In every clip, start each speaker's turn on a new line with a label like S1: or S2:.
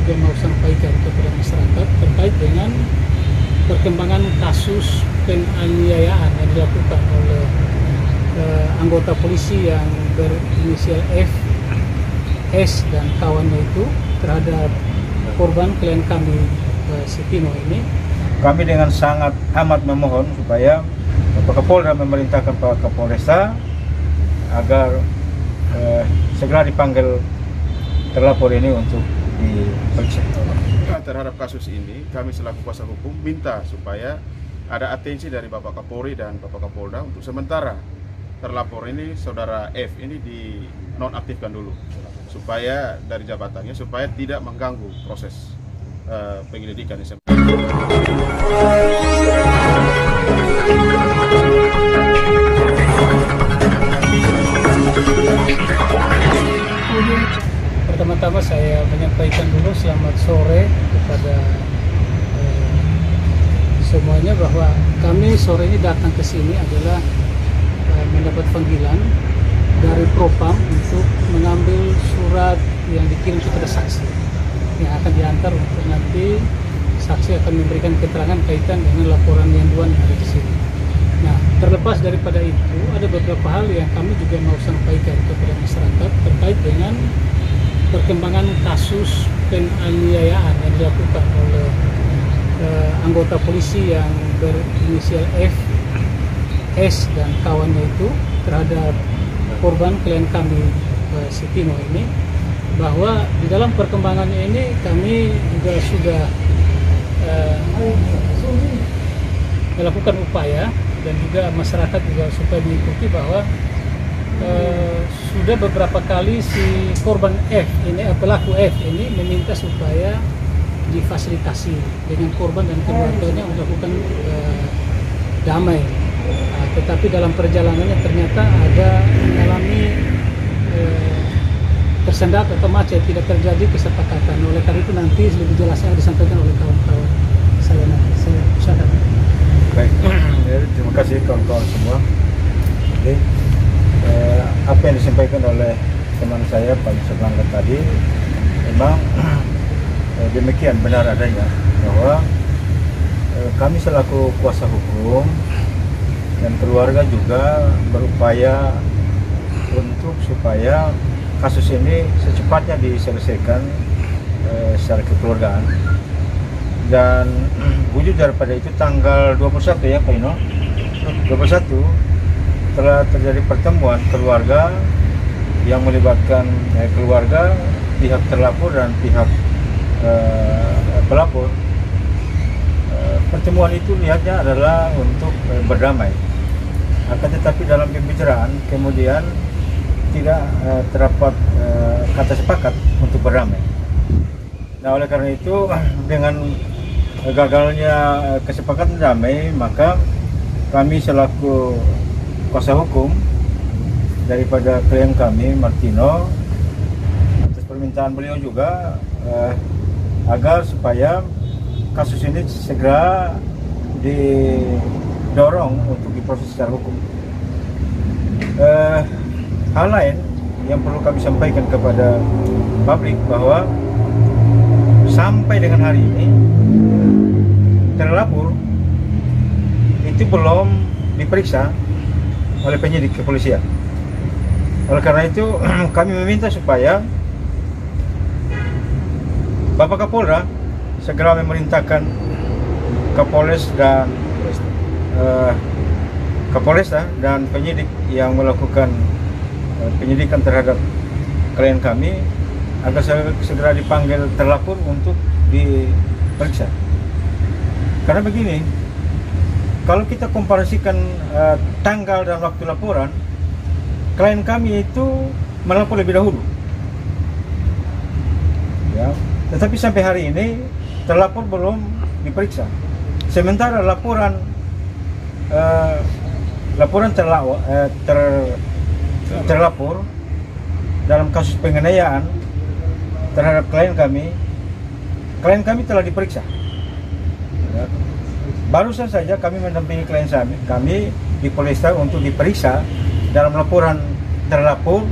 S1: juga mau sampaikan kepada masyarakat terkait dengan perkembangan kasus penganiayaan yang dilakukan oleh anggota polisi yang berinisial F, S dan kawannya itu terhadap korban klien kami si Tino ini.
S2: Kami dengan sangat amat memohon supaya Bapak Kapolda memerintahkan Pak Kapolresta agar segera dipanggil terlapor ini untuk diperiksa.
S3: Terhadap kasus ini, kami selaku kuasa hukum minta supaya ada atensi dari Bapak Kapolri dan Bapak Kapolda untuk sementara terlapor ini, saudara F ini dinonaktifkan dulu supaya dari jabatannya, supaya tidak mengganggu proses penyelidikan ini.
S1: Pertama-tama saya menyampaikan dulu selamat sore kepada semuanya bahwa kami sore ini datang ke sini adalah mendapat panggilan dari Propam untuk mengambil surat yang dikirim kepada saksi yang akan diantar untuk nanti saksi akan memberikan keterangan kaitan dengan laporan yanduan yang ada di sini. Nah, terlepas daripada itu, ada beberapa hal yang kami juga mau sampaikan kepada masyarakat terkait dengan perkembangan kasus penganiayaan yang dilakukan oleh anggota polisi yang berinisial F, S dan kawannya itu terhadap korban klien kami si Tino ini, bahwa di dalam perkembangannya ini kami juga sudah melakukan upaya dan juga masyarakat juga supaya mengikuti bahwa sudah beberapa kali si korban F ini, pelaku F ini meminta supaya difasilitasi dengan korban dan keluarganya untuk melakukan damai. Tetapi dalam perjalanannya ternyata ada mengalami tersendat atau macet, tidak terjadi kesepakatan. Oleh karena itu nanti lebih jelasnya disampaikan oleh kawan-kawan saya nanti. Saya usahakan.
S2: Baik, terima kasih kawan-kawan semua. Oke. Apa yang disampaikan oleh teman saya Pak Yusuf Langgar tadi memang demikian benar adanya, bahwa kami selaku kuasa hukum dan keluarga juga berupaya untuk supaya kasus ini secepatnya diselesaikan secara kekeluargaan. Dan wujud daripada itu tanggal 21 ya Pak Ino, 21 telah terjadi pertemuan keluarga yang melibatkan keluarga, pihak terlapor dan pihak pelapor. Pertemuan itu niatnya adalah untuk berdamai. Akan tetapi dalam pembicaraan kemudian tidak terdapat kata sepakat untuk berdamai. Nah, oleh karena itu dengan gagalnya kesepakatan damai, maka kami selaku kuasa hukum daripada klien kami Martino, atas permintaan beliau juga agar supaya kasus ini segera didorong untuk diproses secara hukum. Hal lain yang perlu kami sampaikan kepada publik bahwa sampai dengan hari ini terlapor itu belum diperiksa oleh penyidik kepolisian. Oleh karena itu kami meminta supaya Bapak Kapolda segera memerintahkan Kapolres dan Kapolresta dan penyidik yang melakukan penyidikan terhadap klien kami agar segera dipanggil terlapor untuk diperiksa. Karena begini, kalau kita komparasikan tanggal dan waktu laporan, klien kami itu melapor lebih dahulu. Ya, tetapi sampai hari ini terlapor belum diperiksa. Sementara laporan terlapor dalam kasus penganiayaan terhadap klien kami telah diperiksa. Ya. Barusan saja kami mendampingi klien kami di Polresta untuk diperiksa dalam laporan terlapor,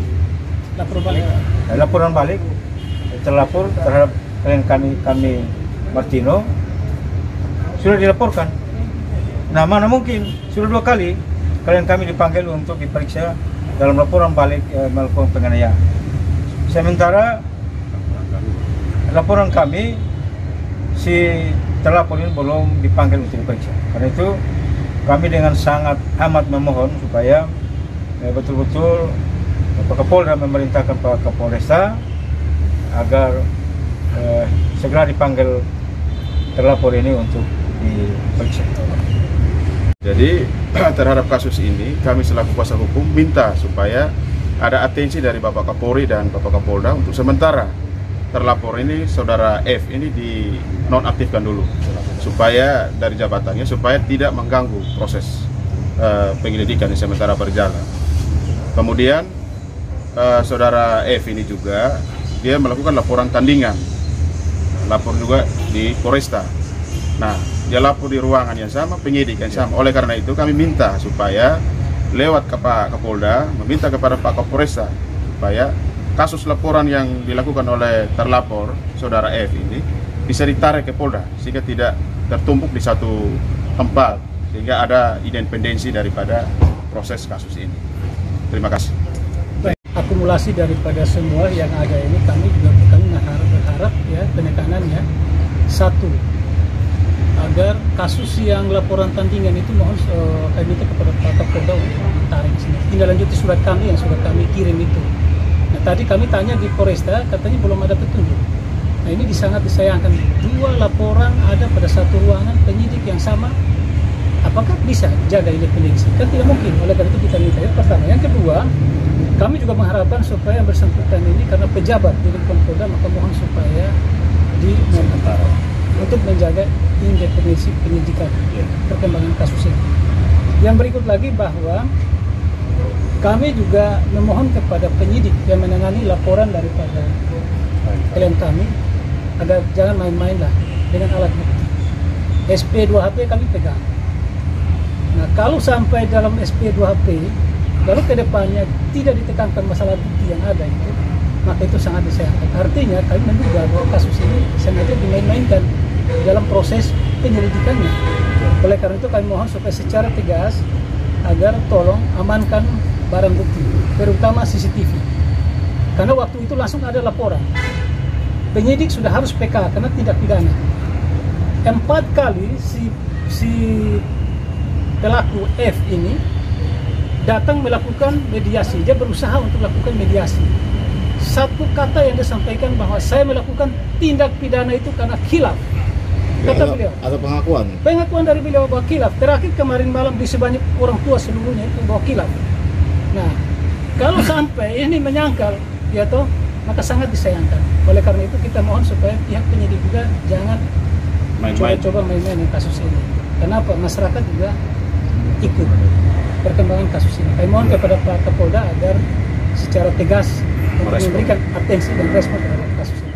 S2: laporan balik terlapor terhadap klien kami Martino sudah dilaporkan. Nah, mana mungkin sudah 2 kali klien kami dipanggil untuk diperiksa dalam laporan balik melakukan penganiayaan. Sementara laporan kami si terlapor ini belum dipanggil untuk diperiksa. Karena itu kami dengan sangat amat memohon supaya betul-betul Pak Kapolda memerintahkan Pak Kapolresta agar segera dipanggil terlapor ini untuk diperiksa.
S3: Jadi terhadap kasus ini kami selaku kuasa hukum minta supaya ada atensi dari Bapak Kapolri dan Bapak Kapolda untuk sementara terlapor ini saudara F ini dinonaktifkan dulu supaya dari jabatannya supaya tidak mengganggu proses penyelidikan yang sementara berjalan. Kemudian saudara F ini juga dia melakukan laporan tandingan, lapor juga di Polresta. Nah, dia lapor di ruangan yang sama, penyidik yang sama. Oleh karena itu kami minta supaya lewat ke Pak Kapolda, meminta kepada Pak Kapolresta supaya kasus laporan yang dilakukan oleh terlapor saudara F ini bisa ditarik ke Polda sehingga tidak tertumpuk di satu tempat, sehingga ada independensi daripada proses kasus ini. Terima kasih.
S1: Baik, akumulasi daripada semua yang ada ini kami berharap ya penekanannya satu, agar kasus yang laporan tandingan itu mohon kami minta kepada Pak Kapolda untuk ditarik sini. Tindak lanjuti surat kami yang sudah kami kirim itu. Nah, tadi kami tanya di Polresta, katanya belum ada petunjuk. Nah, ini sangat disayangkan. 2 laporan ada pada satu ruangan, penyidik yang sama. Apakah bisa jaga independensi? Kan tidak mungkin. Oleh karena itu kita minta yang pertama. Yang kedua, kami juga mengharapkan supaya yang bersangkutan ini karena pejabat di lingkungan Polda, maka mohon supaya dinonaktifkan untuk menjaga independensi penyidikan perkembangan kasus ini. Yang berikut lagi bahwa kami juga memohon kepada penyidik yang menangani laporan daripada klien kami agar jangan main-main lah dengan alat bukti. SP2HP kami pegang. Nah, kalau sampai dalam SP2HP lalu ke depannya tidak ditekankan masalah bukti yang ada itu, maka itu sangat disayangkan. Artinya kami menduga bahwa kasus ini sengaja dimain-mainkan dalam proses penyelidikannya. Oleh karena itu kami mohon supaya secara tegas agar tolong amankan barang bukti, terutama CCTV. Karena waktu itu langsung ada laporan. Penyidik sudah harus PK karena tindak pidana. 4 kali si pelaku F ini datang melakukan mediasi. Dia berusaha untuk melakukan mediasi. Satu kata yang disampaikan bahwa saya melakukan tindak pidana itu karena khilaf. Kata beliau.
S4: Ada pengakuan?
S1: Pengakuan dari beliau bahwa khilaf. Terakhir kemarin malam di sebanyak orang tua seluruhnya itu bahwa khilaf. Nah, kalau sampai ini menyangkal, ya toh, maka sangat disayangkan. Oleh karena itu kita mohon supaya pihak penyidik juga jangan coba-coba main-main dengan kasus ini. Kenapa? Masyarakat juga ikut perkembangan kasus ini. Kami mohon kepada Pak Kapolda agar secara tegas memberikan atensi dan respon terhadap kasus ini.